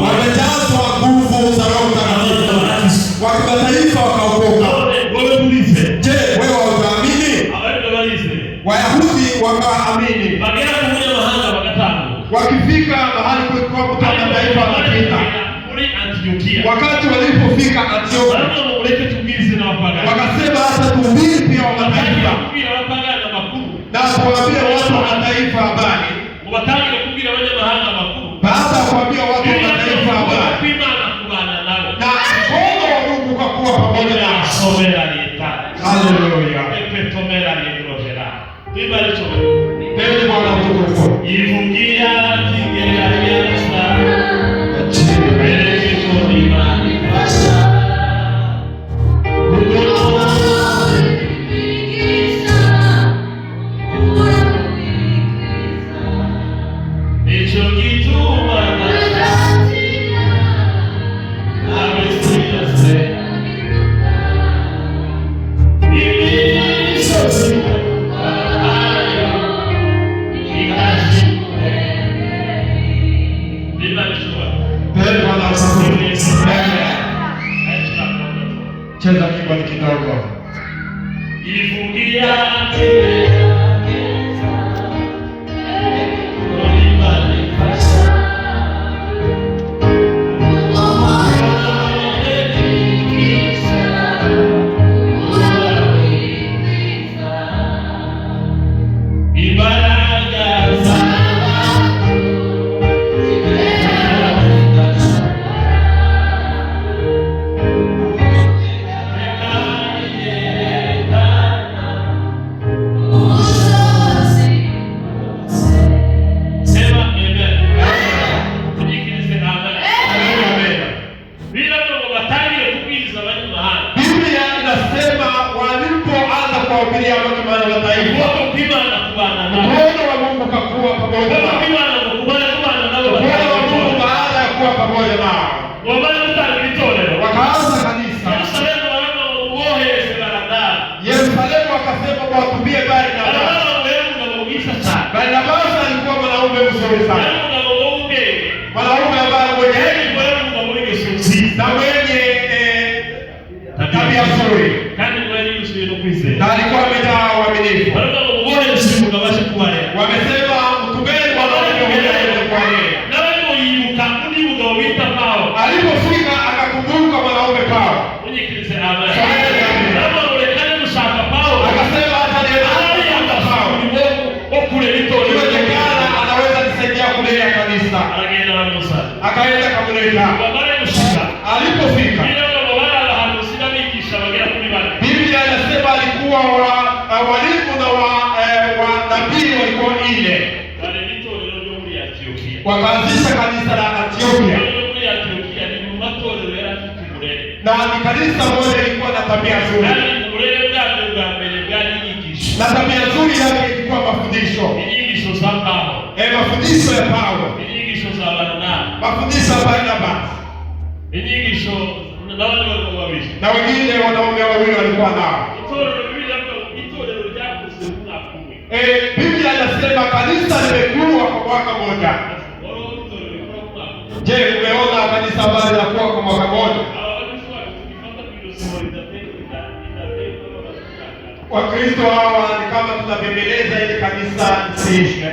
wamejazwa nguvu za Roho Mtakatifu, wa kimataifa wakaokoka. Je, wewe utaamini? Wayahudi wakaamini, wakifika mahali kulikuwa mataifa wakapita. Wakati walipofika Antiokia, wakasema hata tuhubiri pia wa mataifa na kuambia watu wa mataifa habari. Baada ya kuambia watu wa mataifa habari, na mkono wa Mungu ukakuwa pamoja nao. Haleluya. Cheza kibali kidogo. Ifungia mwanaume ambaye mwenye na mwenye tabia nzuri, na alikuwa amejaa uaminifu. Wamesema mtumbeni mwanaume mwenye kwa yeye. Alipofika akakumbuka mwanaume Paulo. Akasema hata kulea kanisa. Akaenda kamuleta. Alipofika, Biblia inasema alikuwa walimu na nabii walikuwa ile. Wakaanzisha kanisa la Antiokia. Na ni kanisa moja ilikuwa na tabia nzuri. Na tabia nzuri yake ilikuwa mafundisho. Mafundisho ya Paulo, mafundisho ya Barnaba, na wengine wanaume wawili walikuwa nao. Biblia inasema kanisa limekuwa kwa mwaka mmoja. Je, umeona kanisa ambalo linakuwa kwa mwaka mmoja? Wakristo hawa ni kama tunabembeleza ili kanisa lisiishe.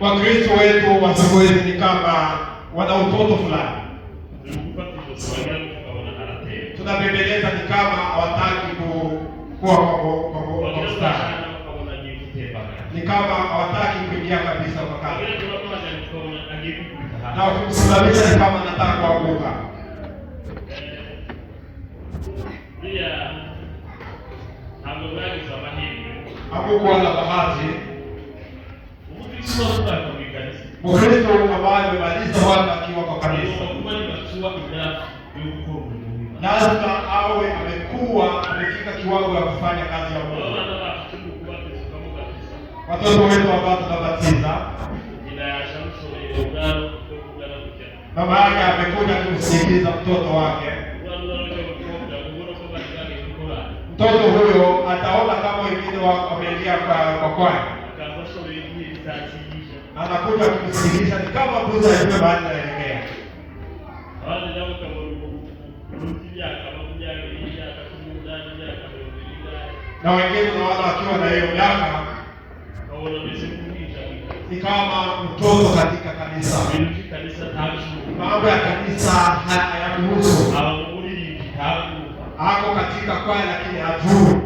Wakristo wetu wa siku hizi ni kama wana utoto fulani. Tunabembeleza ni kama hawataki kuwa kwa mstari. Ni kama hawataki kuingia kabisa kwa kazi. Na kusimamisha ni kama nataka kuanguka. Hakukuwa na bahati. Mkristo ambaye amemaliza watu akiwa kwa kanisa lazima awe amefika kiwango ya kufanya kazi ya Mungu. Watoto wetu ambao tunabatiza, mama yake amekuja kumsikiliza mtoto wake. kuingia kwa kwaya. Anakuja kusikiliza ni kama mbuzi alikuwa baada ya kuelekea. Na wengine unaona wakiwa na hiyo miaka ni kama mtoto katika kanisa. Mambo ya kanisa hayakuhusu. Ako katika kwaya lakini hajui.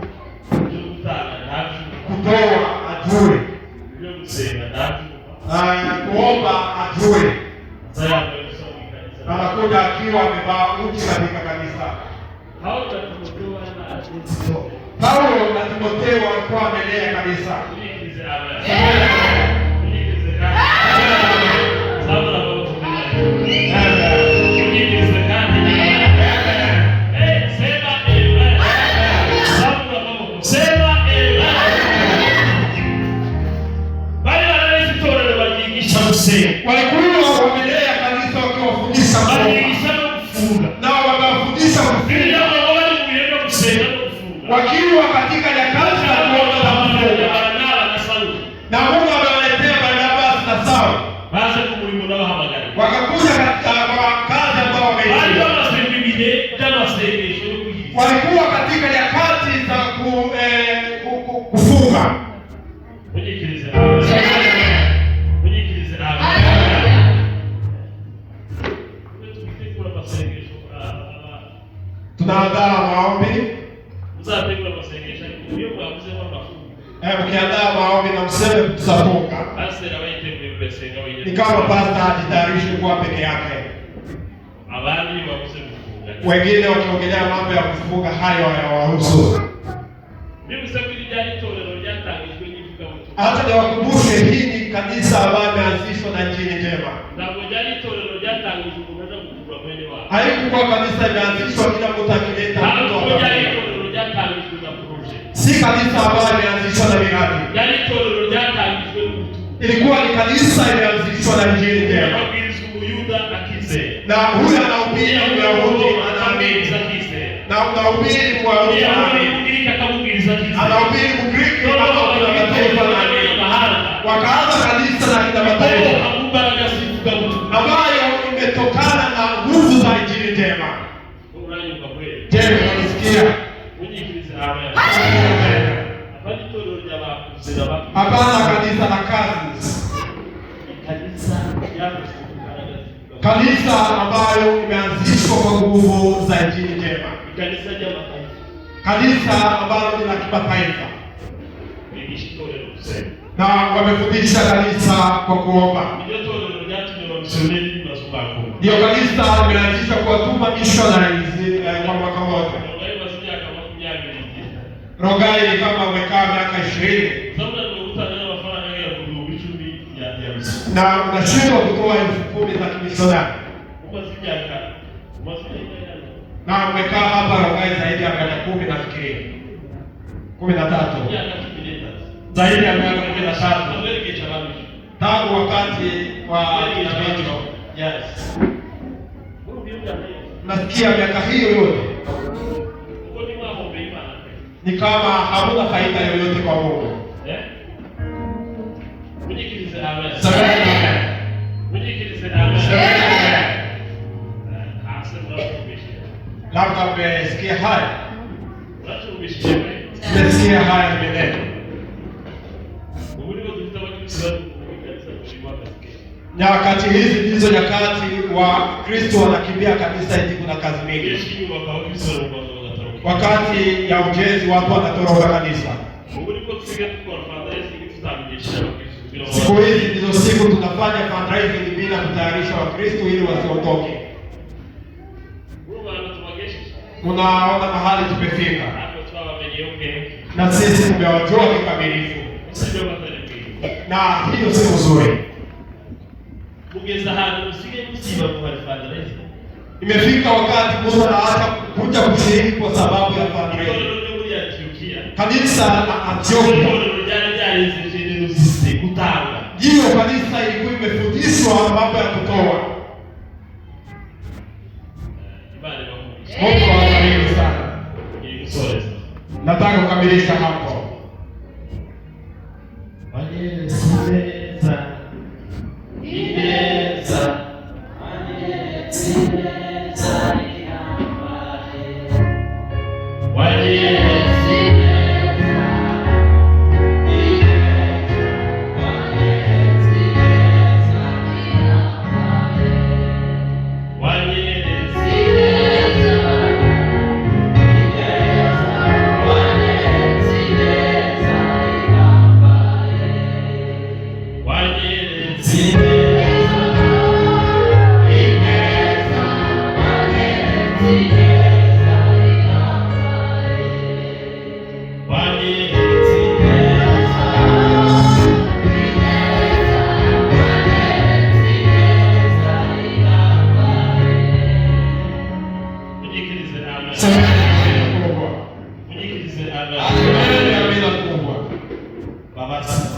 Kutoa hajui. Kuomba hajui. Anakuja akiwa amevaa uchi katika kanisa. Paulo na Timotheo walikuwa wamelea kanisa. Walikuwa wamelea kanisa wakiwafundisha na wakafundisha wakiwa katika nyakati za kuomba na Mungu amewaletea Barnabas na Sauli wakakuja katika kazi ambayo wameifanya. Walikuwa katika nyakati za kufunga. Tunaandaa maombi. Mkiandaa maombi na mseme tutafunga. Ni kama pasta ajitayarishe kuwa peke yake. Wengine wakiongelea mambo ya kufunga hayo hayawahusu. Hata niwakumbushe hii ni kanisa ambayo imeanzishwa na Injili Njema. Haikuwa kanisa imeanzishwa kila mtu akileta mtu wa si kanisa ambayo imeanzishwa na miradi. Ilikuwa ni kanisa imeanzishwa na Injili Njema. Na huyu anahubiri Myahudi anaamini. Na unahubiri Myahudi anaamini. Anahubiri Mgiriki anaamini mataifa anaamini. Wakaanza kanisa la kila mataifa ambayo imetokana na nguvu za Injili Njema. Je, unasikia? Hapana kanisa la kazi. Kanisa ambayo imeanzishwa kwa nguvu za Injili Njema. Kanisa ambalo ni la kimataifa. Na wamefundisha kanisa kwa kuomba. Ndio kanisa imeanzishwa kuwatuma missionaries kwa mwaka mmoja. Rogai kama umekaa miaka 20. Na unashindwa kutoa 10,000 za kimisionari. Na umekaa hapa Rogai zaidi ya miaka 10 nafikiri. 13. Zaidi ya miaka 13. Tangu wakati wa Kinabicho. Yes. Nasikia miaka hiyo yote ni kama hamuna faida yoyote kwa Mungu. Labda mmesikia haya. Mmesikia haya milele. Nyakati hizi ndizo nyakati wa Kristo wanakimbia kanisa hizi, kuna kazi mingi. Wakati ya ujenzi watu wanatoroka kanisa. Siku hizi ndizo siku tunafanya fundraising bila kutayarisha Wakristo ili wasiondoke. Unaona mahali tumefika. Na sisi tumewajua kikamilifu. Na hiyo si nzuri. Imefika wakati mtu anaacha kuja kushiriki kwa sababu ya fundraising. Kanisa la Antiokia ndio kanisa ilikuwa imefundishwa mambo ya kutoa. Mungu awabariki sana. Nataka kukamilisha hapo.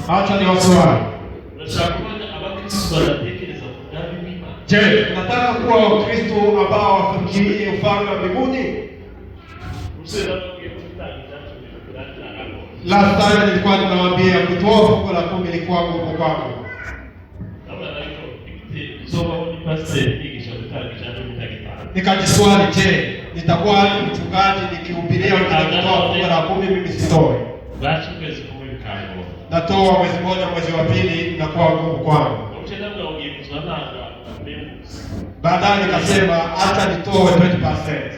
Acha ni waswali. Je, unataka kuwa Wakristo ambao wafikirie ufalme wa mbinguni? Last time nilikuwa ninawaambia kutoa fungu la 10 ilikuwa ngumu kwangu. Nikajiswali, je, nitakuwa mchungaji nikihubiria kutoa fungu la 10 mimi sitoi? Natoa mwezi mmoja, mwezi wa pili nakuwa ngumu kwangu. Baadaye nikasema acha nitoe 20%.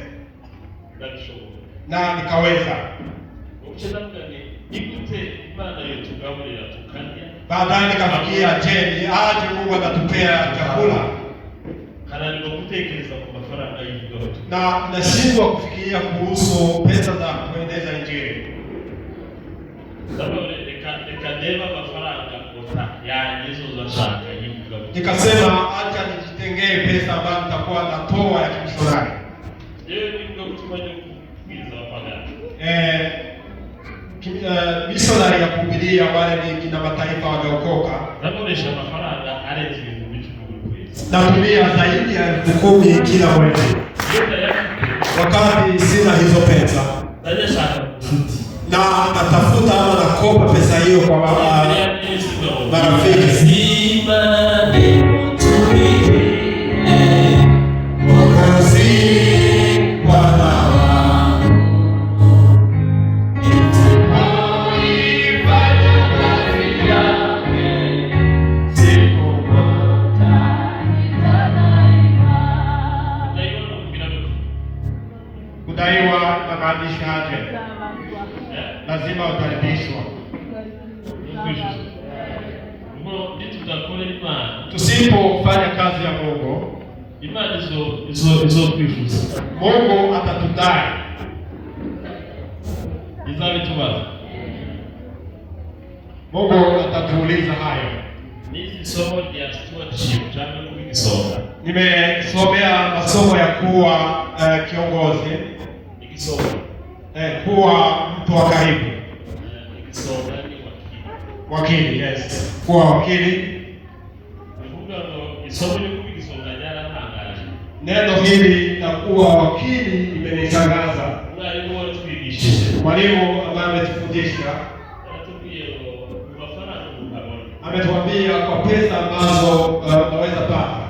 Na nikaweza. Baadaye nikafikia, je, ni aje Mungu atatupea chakula? Na nashindwa kufikiria kuhusu pesa za kuendeleza injili. Nikasema acha nijitengee pesa ambayo nitakuwa natoa ya kimishonari. Mishonari ya kuhubiria wale ni kina mataifa wameokoka. Natumia zaidi ya 10,000 kila mwezi. Wakati sina hizo pesa, na natafuta ama nakopa pesa hiyo kwa marafiki. Kudaiwa inamaanisha aje? Lazima utarudishwa. Tusipofanya kazi ya Mungu, Mungu atatudai. Mungu atatuuliza hayo. Nimesomea masomo ya kuwa kiongozi, kuwa mtu wa karibu, wakili. Yes, kuwa wakili. Neno hili na kuwa wakili imenishangaza. Mwalimu ambaye ametufundisha ametuambia kwa pesa ambazo unaweza pata.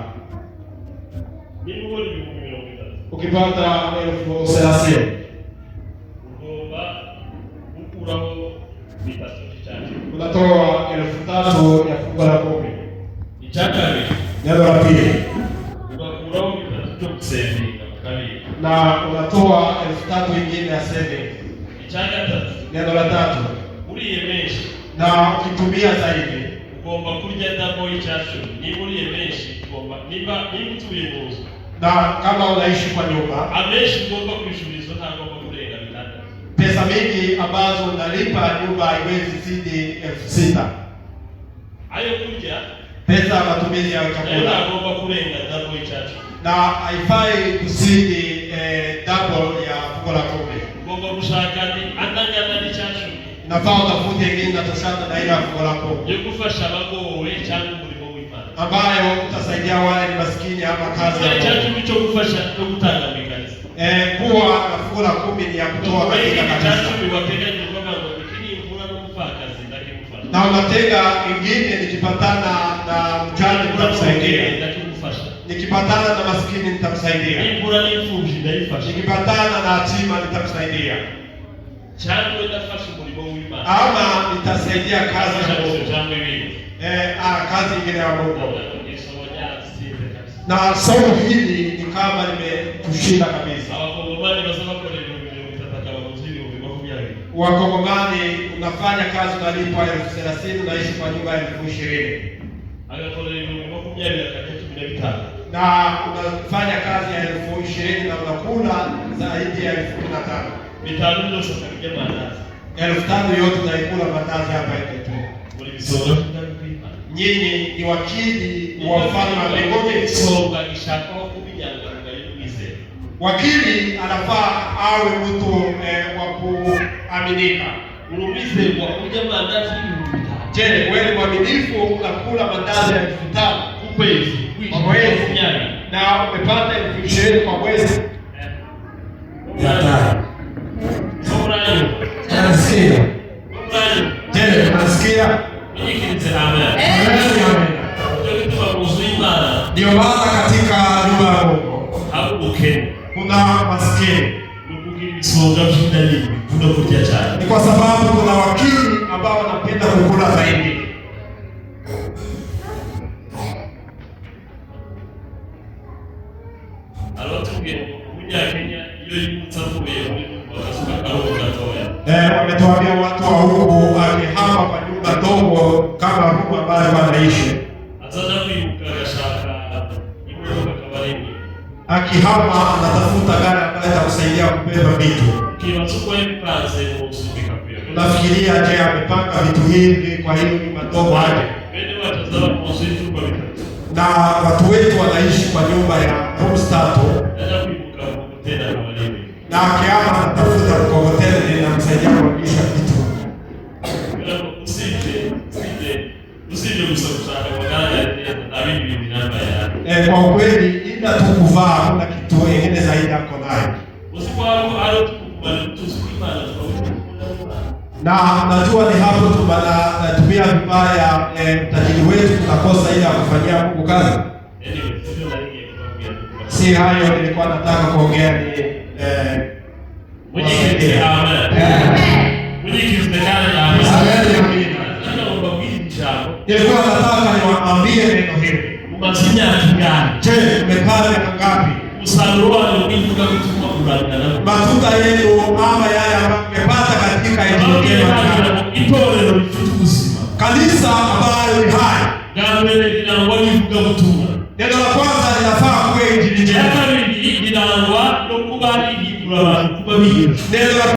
Ukipata 30,000 unatoa 3,000 ya fungu la 10. Neno la pili, na unatoa 3,000 nyingine ya savings. Neno la tatu, na ukitumia zaidi na kama unaishi kwa nyumba, pesa mingi ambazo unalipa nyumba haiwezi zidi 6,000. Pesa ya matumizi ya chakula na haifai kuzidi double ya fungu la 10. Nafaa utafute ingine natoshana na ile ya fungu la 10 ambayo utasaidia wale maskini ama kazi ya kuwa na fungu la 10 ni ya kutoa katika kanisa. Na na unatenga ingine, nikipatana na mjane nitamsaidia, nikipatana na maskini nitamsaidia, nikipatana na yatima nitamsaidia, ama nitasaidia kazi ya Mungu, kazi ingine ya Mungu. Na somo hili ni kama limetushinda kabisa. Wakongomani unafanya kazi unalipwa 30,000, unaishi kwa nyumba ya 20,000. Na unafanya kazi ya 20,000 na unakula zaidi ya 15,000. 5,000 yote unaikula mandazi hapa yetu. Nyinyi ni wakili wa ufalme wa mbinguni. Wakili anafaa awe mtu wa kuaminika. Je, wewe mwaminifu unakula mandazi ya 5,000 kwa mwezi na umepata 20,000 kwa mwezi? Nasikia. Je, nasikia? Ndio maana katika nyumba ya Mungu kuna maskini. Ni kwa sababu kuna wakili ambao wanapenda kukula zaidi. Wametuambia watu wa huku akihama kwa nyumba ndogo kama huku ambayo wanaishi, akihama anatafuta gari ambayo itakusaidia kubeba vitu. Unafikiria je, amepanga vitu hivi kwa hiyo nyumba ndogo aje? Na watu wetu wanaishi kwa nyumba ya rooms 3. Na akihama anatafuta mkokoteni na msaidia kuamisha vitu. Kwa kweli ila tu kuvaa kuna kitu kingine zaidi yako nayo. Na najua ni hapo tunatumia vibaya tajiri wetu, tunakosa ile ya kufanyia Mungu kazi. Si hayo nilikuwa nataka kuongea ni nilikuwa nataka niwaambie neno hili. Je, umekaa miaka ngapi? Matunda yenu ama yale ambayo mmepata katika kanisa ambayo ni hai. Neno la kwanza linafaa kuwa injili njema. Neno